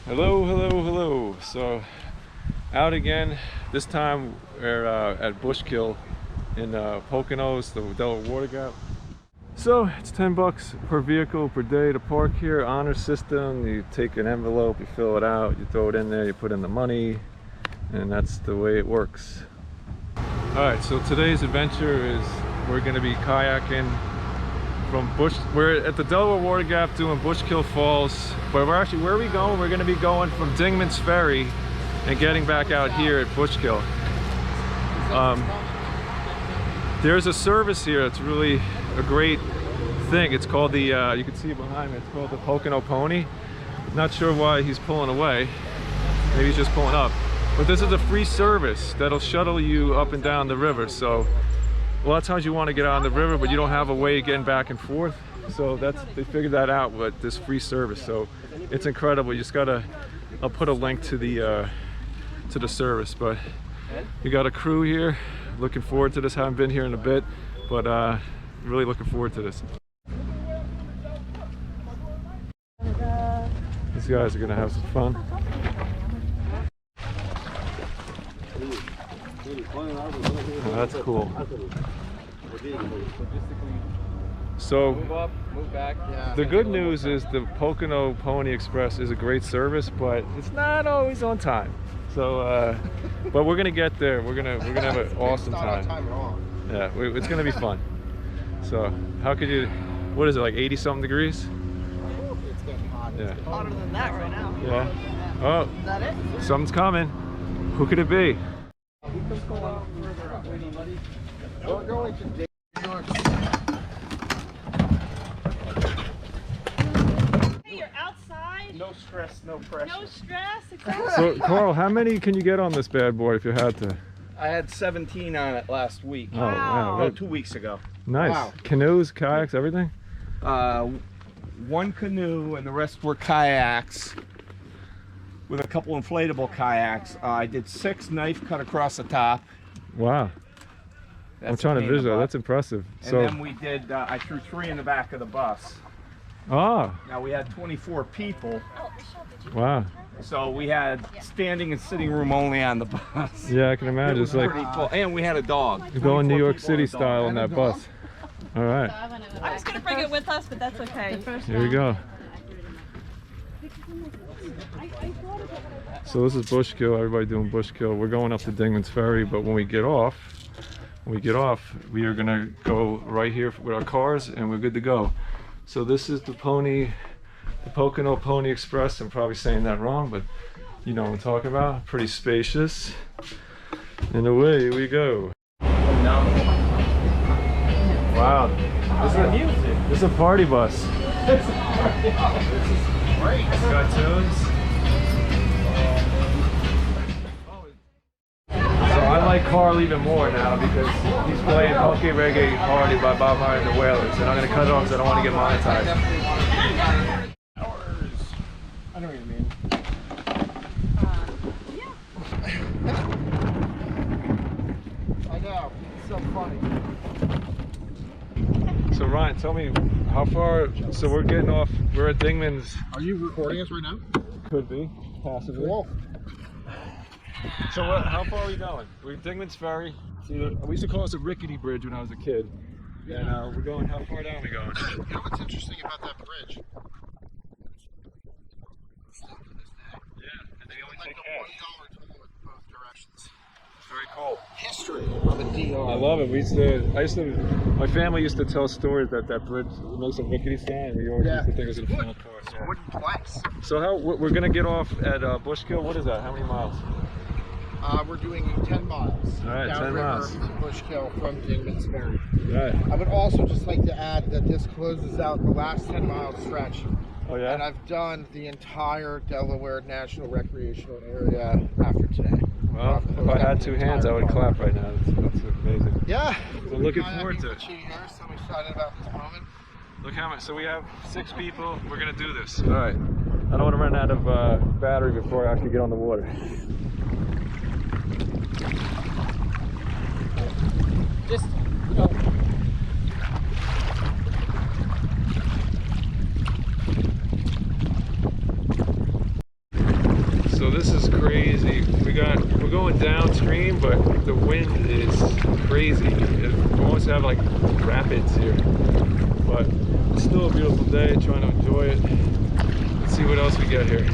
Hello, hello, hello. So out again. This time we're at Bushkill in Poconos, the Delaware Water Gap. So it's 10 bucks per vehicle per day to park here. Honor system. You take an envelope, you fill it out, you throw it in there, you put in the money, and that's the way it works. All right, so today's adventure is we're going to be kayaking from we're at the Delaware Water Gap doing Bushkill Falls, but where are we going? We're going to be going from Dingman's Ferry and getting back out here at Bushkill. There's a service here. It's really a great thing. It's called the, you can see it behind me, it's called the Pocono Pony. Not sure why he's pulling away. Maybe he's just pulling up. But this is a free service that'll shuttle you up and down the river. So a lot of times you want to get out on the river, but you don't have a way of getting back and forth. So they figured that out with this free service. So it's incredible. You just gotta, I'll put a link to the service. But we got a crew here. Looking forward to this. Haven't been here in a bit, but really looking forward to this. These guys are gonna have some fun. Oh, that's cool. So the good news is the Pocono Pony Express is a great service, but it's not always on time. So, but we're gonna get there. We're gonna have an awesome time. Yeah, it's gonna be fun. So, how could you? What is it, like 80-something degrees? It's getting hot. Yeah. Hotter than that right now. Yeah. Oh, Is that it? something's coming. Who could it be? We're going to New York. Hey, you're outside. No stress, no pressure. No stress. Exactly. So, Carl, how many can you get on this bad boy if you had to? I had 17 on it last week. Oh, wow. 2 weeks ago. Nice. Wow. Canoes, kayaks, everything? One canoe and the rest were kayaks with a couple inflatable kayaks. I did 6 knife cut across the top. Wow. That's I'm trying to a pain in the visualize. butt. That's impressive. And So, then we did, I threw 3 in the back of the bus. ah, Now we had 24 people, wow. so we had standing and sitting room only on the bus. Yeah, I can imagine. It's like Pretty full. And we had a dog. you're going New 24 York people City and a dog. style on that bus. All right, I was gonna bring it with us, but that's okay. here we go. So this is Bushkill. Everybody doing Bushkill. We're going up to Dingman's Ferry, but when we get off, we are gonna go right here with our cars, and we're good to go. So this is the Pocono Pony Express. I'm probably saying that wrong, but you know what I'm talking about. Pretty spacious. And away we go. Wow, this is a party bus. This is great. Got tunes. So I like Carl even more now because he's playing Funky Reggae Party by Bob Marley and the Wailers, and I'm going to cut it off because I don't want to get monetized. I know what you mean. I know. It's so funny. So Ryan, tell me how far, so we're getting off, we're at Dingman's. Are you recording us right now? Could be, possibly. Cool. So how far are we going? We're at Dingman's Ferry. We used to call this a rickety bridge when I was a kid. And we're going, how far down are we going? You know what's interesting about that bridge? Yeah, and they only Like take a cash. $1 toll in both directions. Very cool. History of a DR. I love it. My family used to tell stories that bridge makes a rickety sound. We always used to think it was a full course. Yeah. Wooden planks. So we're gonna get off at Bushkill. What is that? How many miles? We're doing 10 miles. All right, 10 miles. To Bushkill from Dingman's Ferry. Right. I would also just like to add that this closes out the last 10-mile stretch. Oh yeah. And I've done the entire Delaware National Recreational Area after today. Well, if I had 2 hands, I would clap right now. That's amazing. Yeah. So looking forward to it. So excited about this moment. Look how much. So we have 6 people. We're gonna do this. All right. I don't want to run out of battery before I actually get on the water. Just, you know. So this is crazy. We're going downstream, but the wind is crazy. We almost have like rapids here, but it's still a beautiful day. Trying to enjoy it. Let's see what else we get here.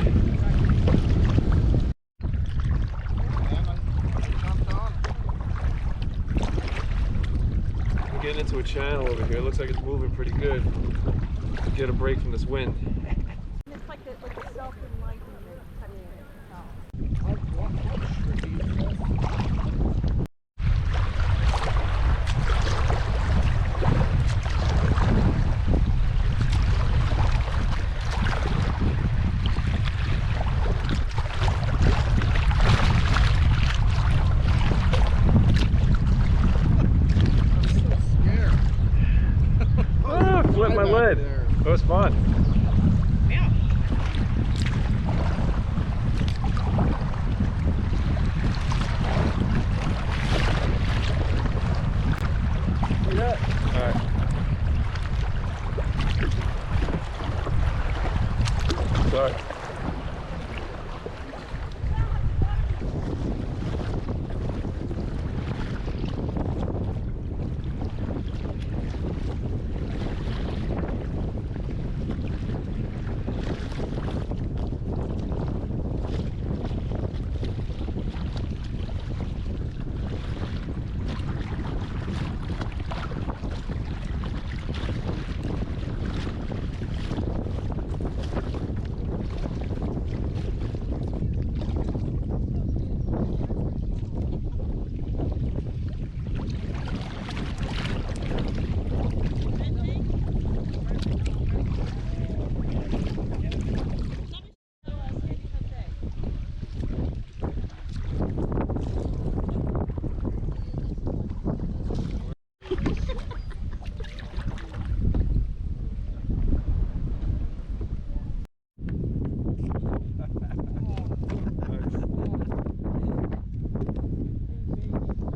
We're getting into a channel over here. It looks like it's moving pretty good. Get a break from this wind. It's like the self-enlightenment cutting it. Flip my lid. That was fun. Yeah. Alright. Sorry.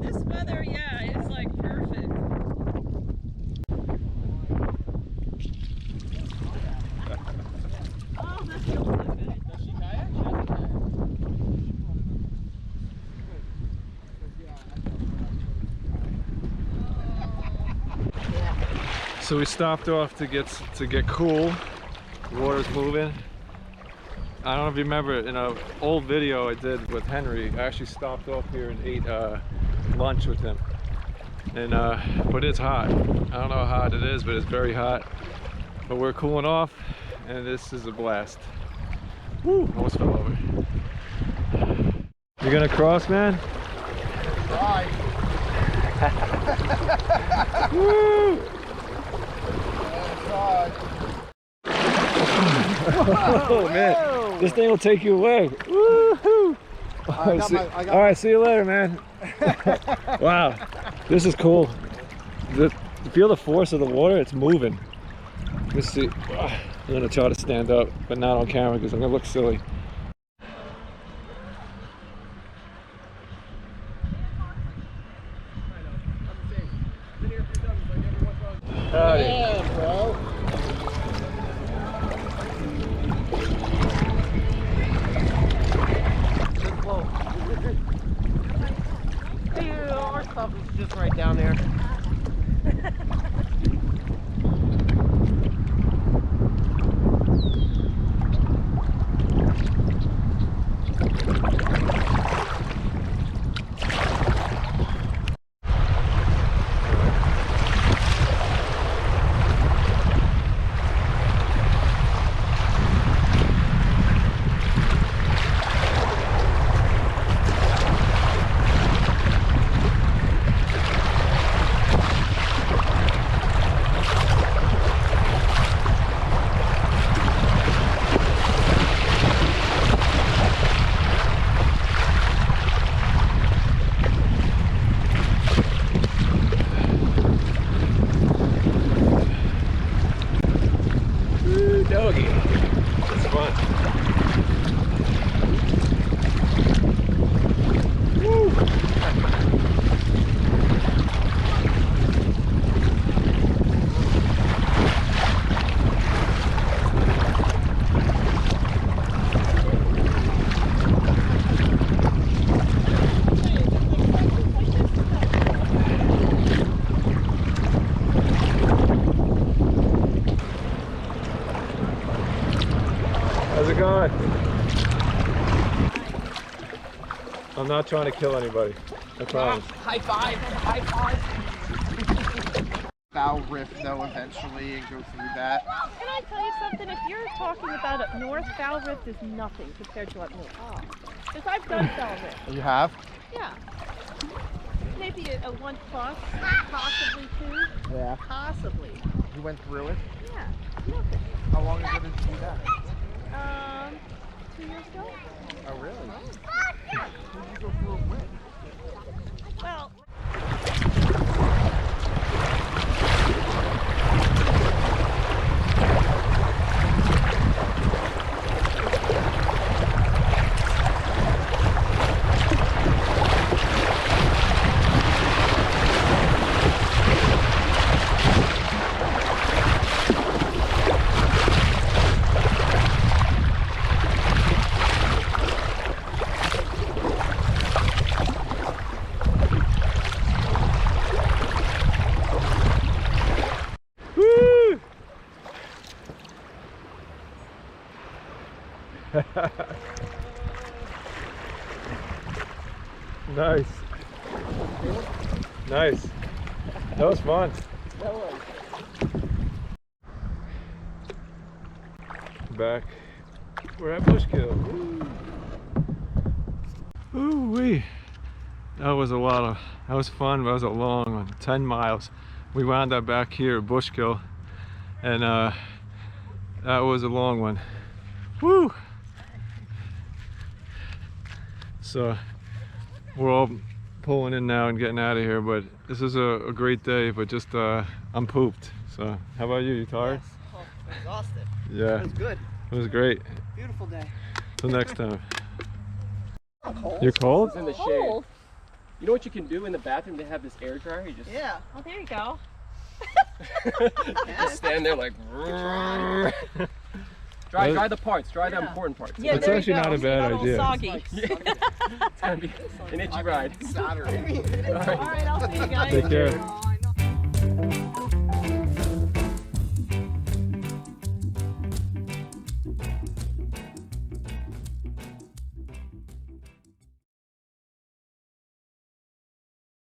This weather, yeah, is like perfect. Oh, that feels so good. Does she kayak? So we stopped off to get cool. The water's moving. I don't know if you remember, in an old video I did with Henry, I actually stopped off here and ate lunch with him. And but it's hot. I don't know how hot it is, but it's very hot. But we're cooling off, and this is a blast. Woo! Almost fell over. You gonna cross, man? Try. Woo! Try. Oh man, this thing will take you away. Woohoo! All right, see you later, man. Wow, this is cool. Feel the force of the water, it's moving. Let's see. I'm gonna try to stand up, but not on camera because I'm gonna look silly. Howdy. Yeah, bro. Dude, our stuff is just right down there. fun. I'm not trying to kill anybody. I promise. High five! High five! Bow rift though eventually and go through that. Can I tell you something? If you're talking about up north, Foul Rift is nothing compared to up north. Because I've done Foul Rift. You have? Yeah. Maybe a 1+, possibly 2. Yeah. Possibly. You went through it? Yeah. Nothing. How long ago did you do that? 2 years ago? Oh really? Oh. Who did you go through it with? Well. Woo! Nice. Nice. That was fun. Back. We're at Bushkill. Ooh wee. That was that was fun. That was a long one. 10 miles. We wound up back here at Bushkill, and that was a long one. Woo! So we're all pulling in now and getting out of here, but this is a great day, but just I'm pooped. So how about you? You tired? Yes. Oh, I'm exhausted. Yeah. It was good. It was great. Beautiful day. Till next time. Cold. You're cold? It's in the shade. Cold. You know what you can do in the bathroom? They have this air dryer. You just, Yeah. Oh, there you go. just stand there like. Dry the parts. Dry the important parts. Yeah, That's there actually you go. not a bad all idea. Soggy. It's gonna be an itchy ride. Saturday. All right, I'll see you guys. Take care.